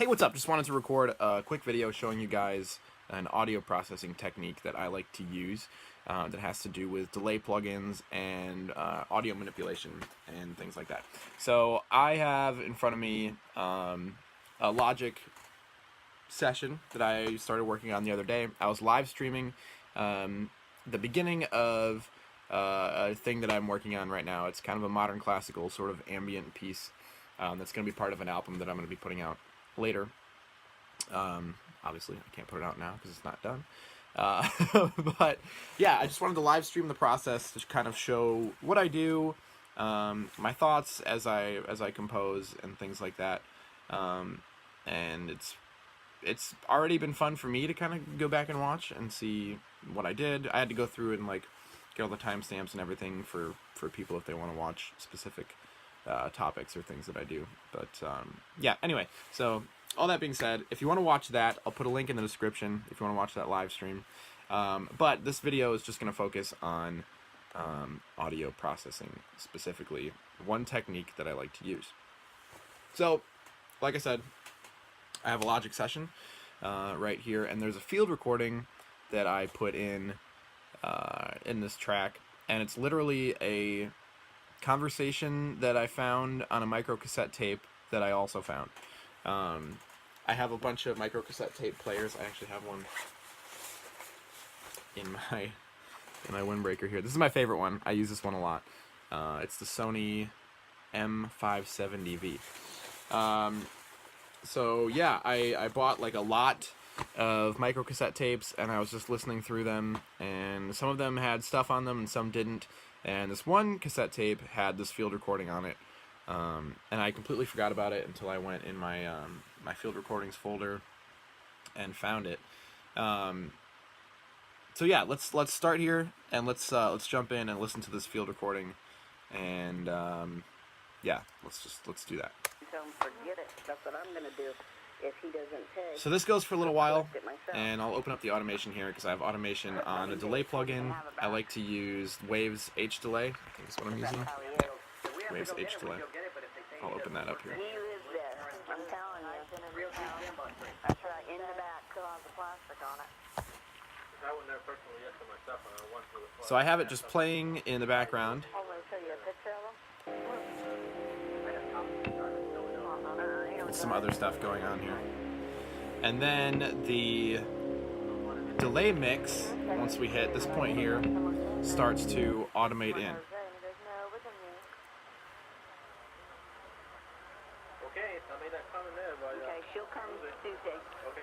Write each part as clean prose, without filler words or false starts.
Hey, what's up? Just wanted to record a quick video showing you guys an audio processing technique that I like to use that has to do with delay plugins and audio manipulation and things like that. So I have in front of me a Logic session that I started working on the other day. I was live streaming the beginning of a thing that I'm working on right now. It's kind of a modern classical sort of ambient piece that's going to be part of an album that I'm going to be putting out later. Obviously, I can't put it out now because it's not done. But yeah, I just wanted to live stream the process to kind of show what I do, my thoughts as I compose and things like that. And it's already been fun for me to kind of go back and watch and see what I did. I had to go through and like get all the timestamps and everything for people if they want to watch specific topics or things that I do. But yeah, anyway, so all that being said, if you want to watch that, I'll put a link in the description if you want to watch that live stream. But this video is just going to focus on audio processing, specifically one technique that I like to use. So, like I said, I have a Logic session right here, and there's a field recording that I put in this track, and it's literally a conversation that I found on a micro cassette tape that I also found. I have a bunch of micro cassette tape players. I actually have one in my windbreaker here. This is my favorite one. I use this one a lot. It's the Sony M570V. So yeah, I bought like a lot of micro cassette tapes, and I was just listening through them, and some of them had stuff on them and some didn't. And this one cassette tape had this field recording on it. And I completely forgot about it until I went in my my field recordings folder and found it. So yeah, let's start here, and let's jump in and listen to this field recording, and yeah, let's do that. Forget it. That's what I'm gonna do. If he doesn't pay. So this goes for a little while, and I'll open up the automation here because I have automation on a delay plugin. I like to use Waves H Delay. I think that's what I'm using. Waves H Delay. I'll open that up here. He lives there. I'm telling you. That's right. In the back, still has the plastic on it. So I have it just playing in the background. I'm gonna show you a picture of him. With some other stuff going on here. And then the delay mix, once we hit this point here, starts to automate in.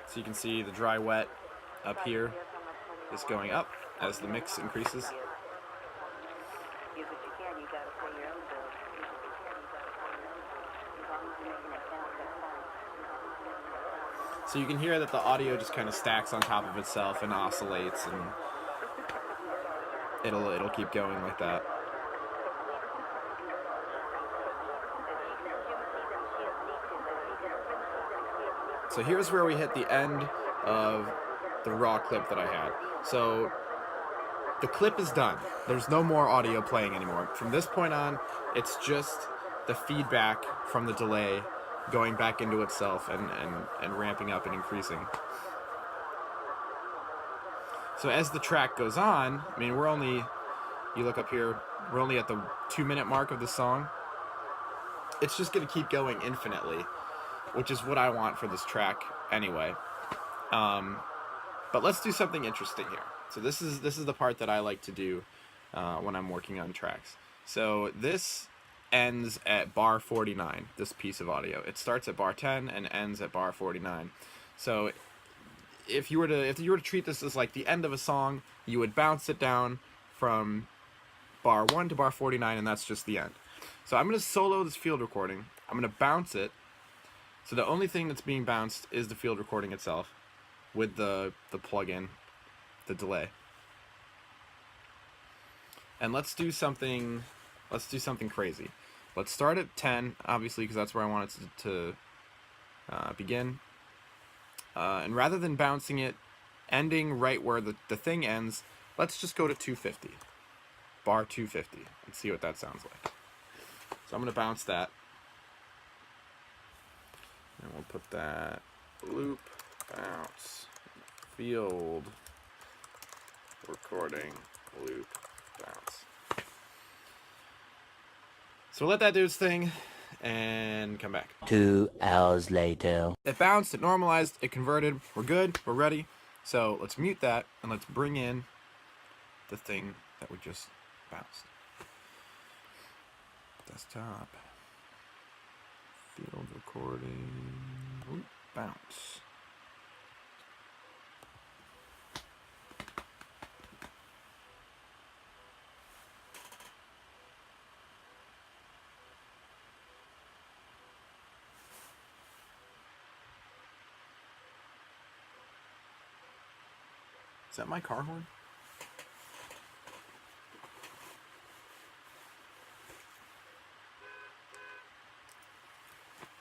So you can see the dry wet up here is going up as the mix increases. So you can hear that the audio just kind of stacks on top of itself and oscillates, and it'll keep going like that. So here's where we hit the end of the raw clip that I had. So the clip is done. There's no more audio playing anymore. From this point on, it's just the feedback from the delay going back into itself and ramping up and increasing. So as the track goes on, I mean, you look up here, we're only at the 2-minute mark of the song. It's just going to keep going infinitely, which is what I want for this track anyway. But let's do something interesting here. So this is the part that I like to do when I'm working on tracks. So this ends at bar 49, this piece of audio. It starts at bar 10 and ends at bar 49. So if you were to treat this as like the end of a song, you would bounce it down from bar 1 to bar 49, and that's just the end. So I'm going to solo this field recording. I'm going to bounce it. So the only thing that's being bounced is the field recording itself with the plugin, the delay. And let's do something crazy. Let's start at 10, obviously, because that's where I want it to begin. And rather than bouncing it, ending right where the thing ends, let's just go to 250. Bar 250, and see what that sounds like. So I'm going to bounce that. And we'll put that loop bounce field recording loop bounce. So let that do its thing and come back. 2 hours later. It bounced, it normalized, it converted. We're good, we're ready. So let's mute that and let's bring in the thing that we just bounced. Desktop. Field recording. Loop bounce. Is that my car horn?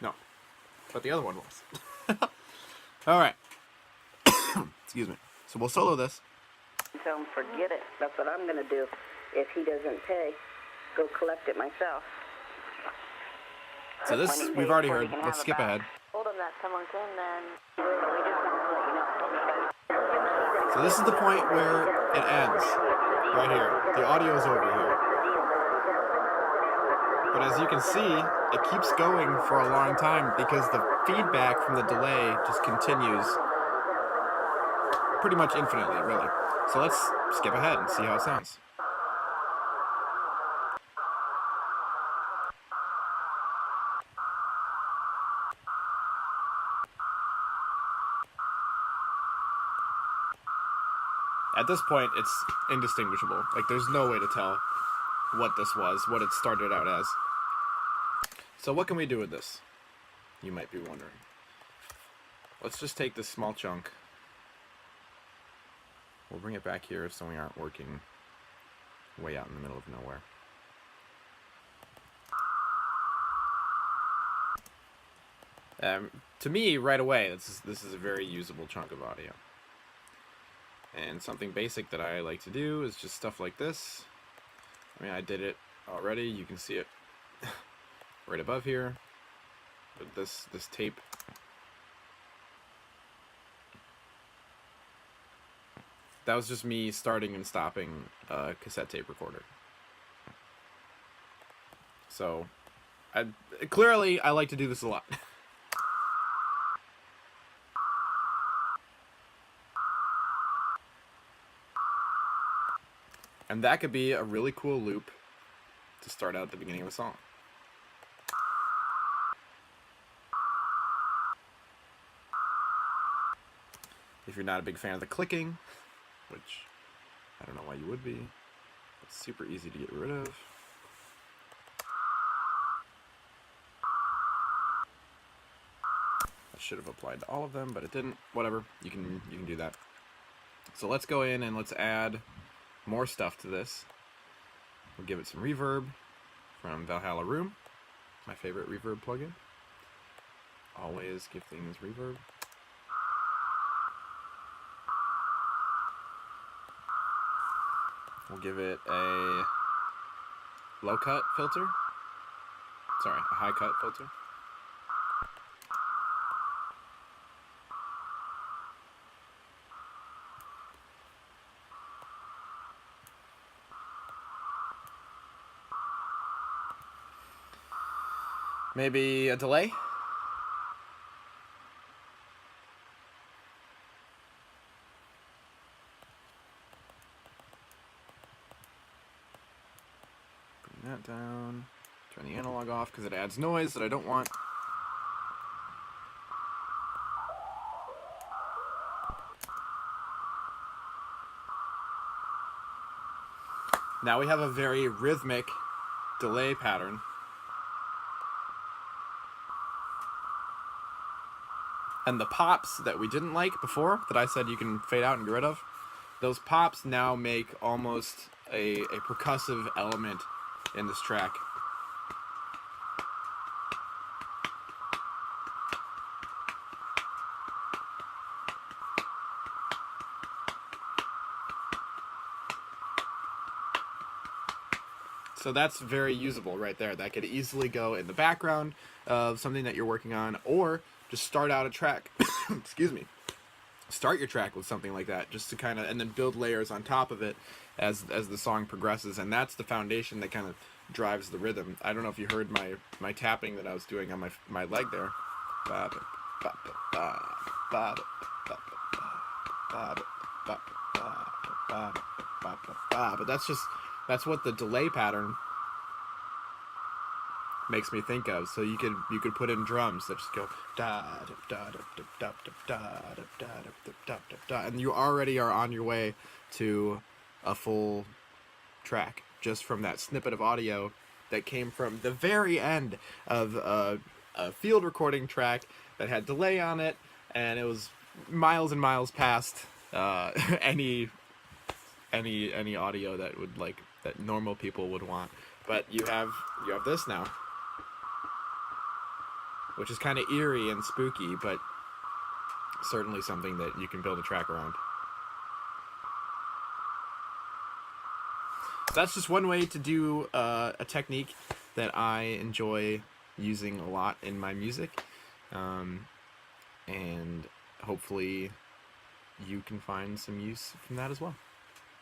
No, but the other one was. All right. Excuse me. So we'll solo this. Tell him forget it. That's what I'm going to do. If he doesn't pay, go collect it myself. So this we've already heard. Let's skip ahead. Told him that someone came, then we just wanted to let you know. So this is the point where it ends. Right here. The audio is over here. But as you can see, it keeps going for a long time because the feedback from the delay just continues pretty much infinitely, really. So let's skip ahead and see how it sounds. At this point, it's indistinguishable. Like, there's no way to tell what this was, what it started out as. So what can we do with this? You might be wondering. Let's just take this small chunk. We'll bring it back here so we aren't working way out in the middle of nowhere. To me, right away, this is a very usable chunk of audio. And something basic that I like to do is just stuff like this. I mean, I did it already. You can see it right above here. But this tape. That was just me starting and stopping a cassette tape recorder. So, clearly, I like to do this a lot. And that could be a really cool loop to start out at the beginning of a song. If you're not a big fan of the clicking, which I don't know why you would be, it's super easy to get rid of. That should have applied to all of them, but it didn't. Whatever, you can do that. So let's go in and let's add more stuff to this. We'll give it some reverb from Valhalla Room, my favorite reverb plugin. Always give things reverb. We'll give it a low cut filter. Sorry, a high cut filter. Maybe a delay. Bring that down. Turn the analog off because it adds noise that I don't want. Now we have a very rhythmic delay pattern. And the pops that we didn't like before, that I said you can fade out and get rid of, those pops now make almost a percussive element in this track. So that's very usable right there. That could easily go in the background of something that you're working on, or just start out a track. Excuse me. Start your track with something like that, just to kind of, and then build layers on top of it as the song progresses, and that's the foundation that kind of drives the rhythm. I don't know if you heard my tapping that I was doing on my leg there. But that's what the delay pattern makes me think of. So you could put in drums that just go da da da da da da da da da, and you already are on your way to a full track just from that snippet of audio that came from the very end of a field recording track that had delay on it, and it was miles and miles past any audio that would that normal people would want. But you have this now, which is kind of eerie and spooky, but certainly something that you can build a track around. So that's just one way to do a technique that I enjoy using a lot in my music, and hopefully you can find some use from that as well.